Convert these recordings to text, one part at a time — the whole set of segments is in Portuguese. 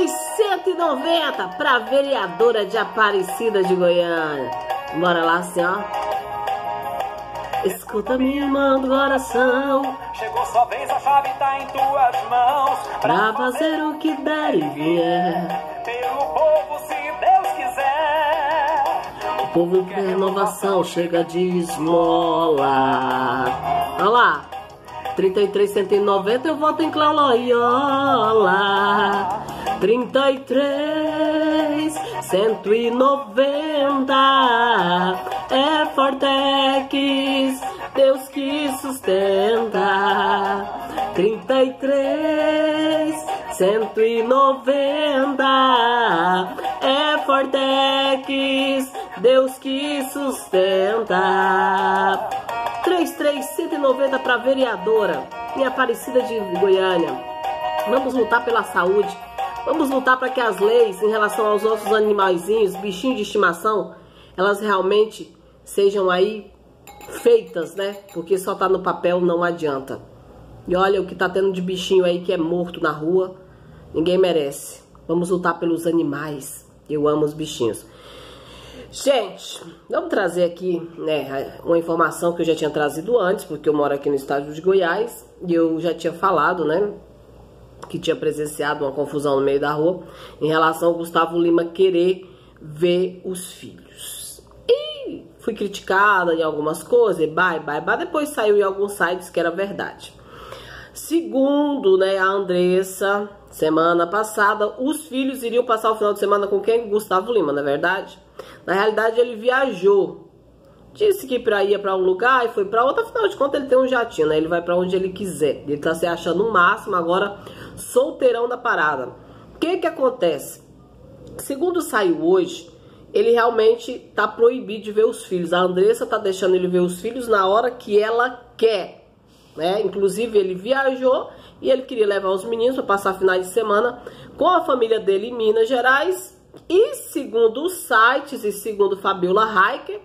33,190 para vereadora de Aparecida de Goiânia. Bora lá, assim, ó. Escuta, minha irmã do coração. Chegou sua vez, a chave tá em tuas mãos. Pra fazer o que der e vier. Pelo povo, se Deus quiser. O povo quer renovação, chega de esmola. Olha lá. 33,190 eu voto em Clauloyola. 33,190 é Fortex, Deus que sustenta. 33,190 é Fortex, Deus que sustenta. 33,190 para vereadora em Aparecida de Goiânia. Vamos lutar pela saúde. Vamos lutar para que as leis em relação aos nossos animaizinhos, bichinhos de estimação, elas realmente sejam aí feitas, né? Porque só tá no papel não adianta. E olha o que tá tendo de bichinho aí que é morto na rua. Ninguém merece. Vamos lutar pelos animais. Eu amo os bichinhos. Gente, vamos trazer aqui, né, uma informação que eu já tinha trazido antes, porque eu moro aqui no estado de Goiás e eu já tinha falado, né, que tinha presenciado uma confusão no meio da rua em relação ao Gustavo Lima querer ver os filhos. E fui criticada em algumas coisas, depois saiu em alguns sites que era verdade. Segundo, né, a Andressa, semana passada, os filhos iriam passar o final de semana com quem? Gustavo Lima, não é verdade? Na realidade, ele viajou. Disse que ia para um lugar e foi para outro. Afinal de contas, ele tem um jatinho, né? Ele vai para onde ele quiser. Ele tá se achando o máximo agora, solteirão da parada. O que que acontece? Segundo saiu hoje, ele realmente tá proibido de ver os filhos. A Andressa tá deixando ele ver os filhos na hora que ela quer, né? Inclusive, ele viajou e ele queria levar os meninos para passar finais de semana com a família dele em Minas Gerais. E segundo os sites e segundo Fabiola Heiker,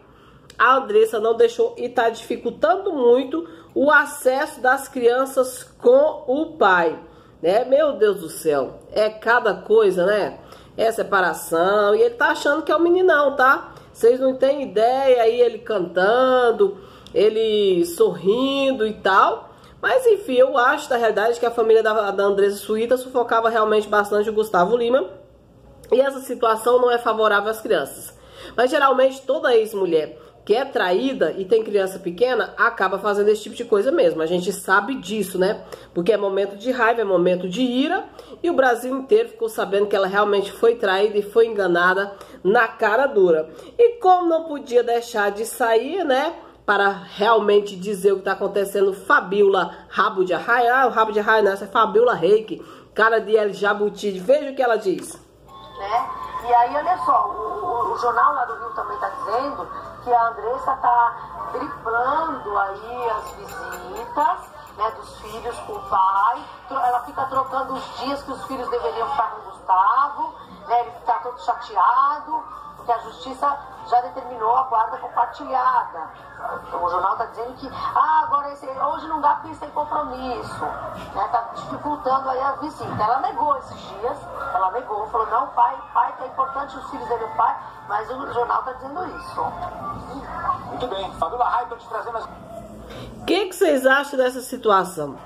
a Andressa não deixou e está dificultando muito o acesso das crianças com o pai, né? Meu Deus do céu, é cada coisa, né? É separação e ele tá achando que é o meninão, tá? Vocês não têm ideia, aí ele cantando, ele sorrindo e tal. Mas enfim, eu acho da realidade que a família da Andressa Suíta sufocava realmente bastante o Gustavo Lima. E essa situação não é favorável às crianças. Mas geralmente toda ex-mulher que é traída e tem criança pequena acaba fazendo esse tipo de coisa mesmo. A gente sabe disso, né? Porque é momento de raiva, é momento de ira. E o Brasil inteiro ficou sabendo que ela realmente foi traída e foi enganada na cara dura. E como não podia deixar de sair, né? Para realmente dizer o que está acontecendo, Fabiola Rabo de Arraia. Ah, o Rabo de Arraia não, essa é Fabiola Reiki, cara de El Jabuti. Veja o que ela diz. Né? E aí, olha só, o jornal lá do Rio também está dizendo que a Andressa está driblando aí as visitas, né, dos filhos com o pai. Ela fica trocando os dias que os filhos deveriam estar com o Gustavo, né? Ele fica todo chateado, porque a justiça já determinou a guarda compartilhada. O jornal está dizendo que agora hoje não dá porque eles têm compromisso, né? Tá dificultando aí a visita. Ela negou esses dias, ela negou, falou não, pai que é importante os filhos dele o pai, mas o jornal está dizendo isso. Muito bem, Fabiola Heiker te trazendo as... O que vocês acham dessa situação?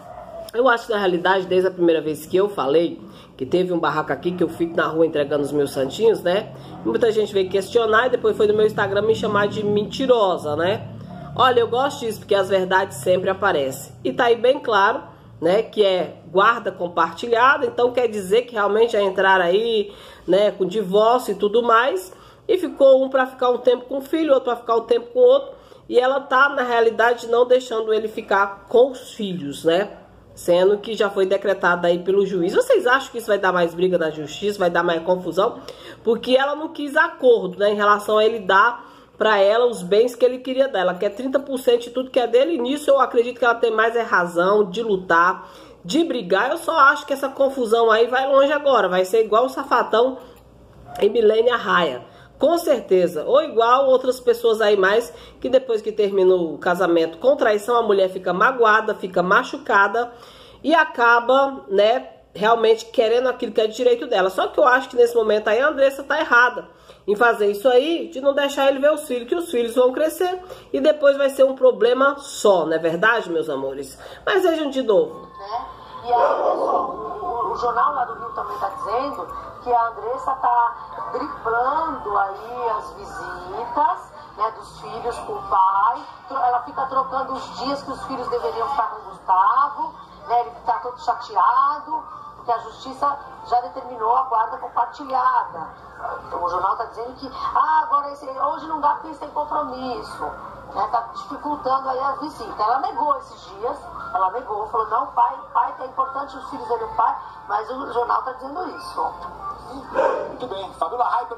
Eu acho que na realidade, desde a primeira vez que eu falei, que teve um barraco aqui, que eu fico na rua entregando os meus santinhos, né? Muita gente veio questionar e depois foi no meu Instagram me chamar de mentirosa, né? Olha, eu gosto disso porque as verdades sempre aparecem. E tá aí bem claro, né, que é guarda compartilhada, então quer dizer que realmente já entraram aí, né, com divórcio e tudo mais. E ficou um para ficar um tempo com o filho, outro para ficar um tempo com o outro. E ela tá, na realidade, não deixando ele ficar com os filhos, né? Sendo que já foi decretado aí pelo juiz. Vocês acham que isso vai dar mais briga na justiça, vai dar mais confusão? Porque ela não quis acordo, né, em relação a ele dar para ela os bens que ele queria dar. Ela quer 30% de tudo que é dele, e nisso eu acredito que ela tem mais razão de lutar, de brigar. Eu só acho que essa confusão aí vai longe agora. Vai ser igual o Safatão e Milene Arraia. Com certeza. Ou igual outras pessoas aí mais, que depois que termina o casamento com traição, a mulher fica magoada, fica machucada e acaba, né, realmente querendo aquilo que é de direito dela. Só que eu acho que nesse momento aí a Andressa tá errada em fazer isso aí, de não deixar ele ver os filhos, que os filhos vão crescer e depois vai ser um problema só, não é verdade, meus amores? Mas vejam de novo. Né? E aí, pessoal, o jornal lá do Rio também tá dizendo que a Andressa tá driblando aí as visitas, né, dos filhos com o pai. Ela fica trocando os dias que os filhos deveriam ficar com o Gustavo, né? Ele tá todo chateado, porque a justiça já determinou a guarda compartilhada. O jornal está dizendo que agora hoje não dá porque eles têm compromisso. Está dificultando aí a visita. Ela negou esses dias, falou, não, pai, é importante os filhos verem o pai, mas o jornal está dizendo isso. Muito bem, Fabíola Raiper.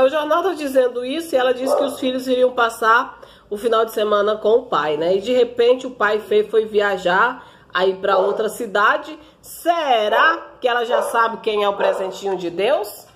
O jornal está dizendo isso e ela disse que os filhos iriam passar o final de semana com o pai, né? E de repente o pai foi viajar aí para outra cidade. Será que ela já sabe quem é o presentinho de Deus?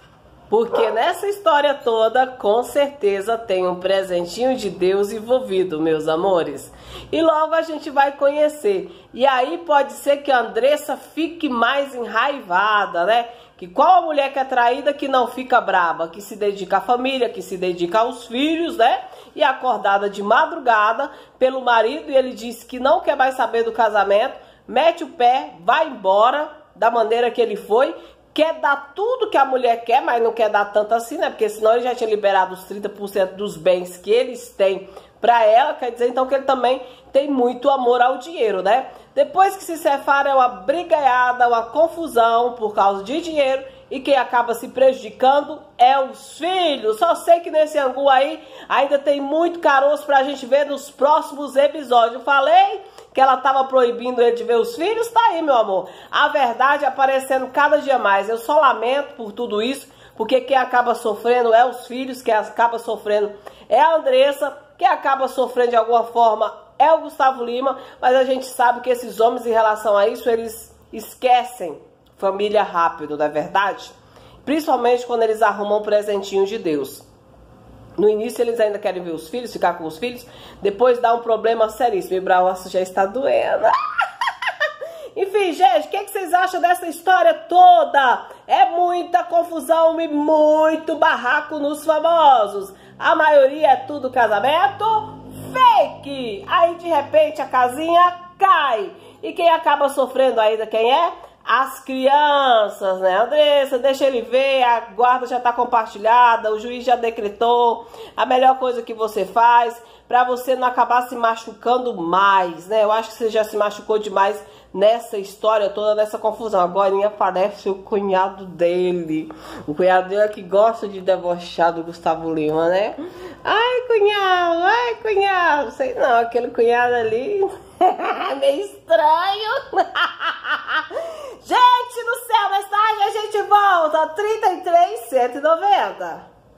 Porque nessa história toda, com certeza, tem um presentinho de Deus envolvido, meus amores. E logo a gente vai conhecer. E aí pode ser que a Andressa fique mais enraivada, né? Que qual a mulher que é traída que não fica braba? Que se dedica à família, que se dedica aos filhos, né? E acordada de madrugada pelo marido e ele diz que não quer mais saber do casamento, mete o pé, vai embora da maneira que ele foi. Quer dar tudo que a mulher quer, mas não quer dar tanto assim, né? Porque senão ele já tinha liberado os 30% dos bens que eles têm pra ela. Quer dizer, então, que ele também tem muito amor ao dinheiro, né? Depois que se separa é uma brigaiada, uma confusão por causa de dinheiro. E quem acaba se prejudicando é os filhos. Só sei que nesse angu aí ainda tem muito caroço pra gente ver nos próximos episódios. Eu falei que ela tava proibindo ele de ver os filhos, tá aí, meu amor. A verdade aparecendo cada dia mais. Eu só lamento por tudo isso, porque quem acaba sofrendo é os filhos, quem acaba sofrendo é a Andressa, quem acaba sofrendo de alguma forma é o Gustavo Lima, mas a gente sabe que esses homens, em relação a isso, eles esquecem família rápido, não é verdade? Principalmente quando eles arrumam um presentinho de Deus. No início eles ainda querem ver os filhos, ficar com os filhos, depois dá um problema seríssimo. E o braço já está doendo. Enfim, gente, o que vocês acham dessa história toda? É muita confusão e muito barraco nos famosos. A maioria é tudo casamento fake. Aí de repente a casinha cai. E quem acaba sofrendo ainda, quem é? As crianças, né? Andressa, deixa ele ver, a guarda já tá compartilhada, o juiz já decretou. A melhor coisa que você faz para você não acabar se machucando mais, né? Eu acho que você já se machucou demais nessa história toda, nessa confusão. Agora aparece o cunhado dele. O cunhado dele é que gosta de debochar do Gustavo Lima, né? Ai, cunhado, sei não, aquele cunhado ali meio estranho. Gente do céu, mais tarde a gente volta, 33.190.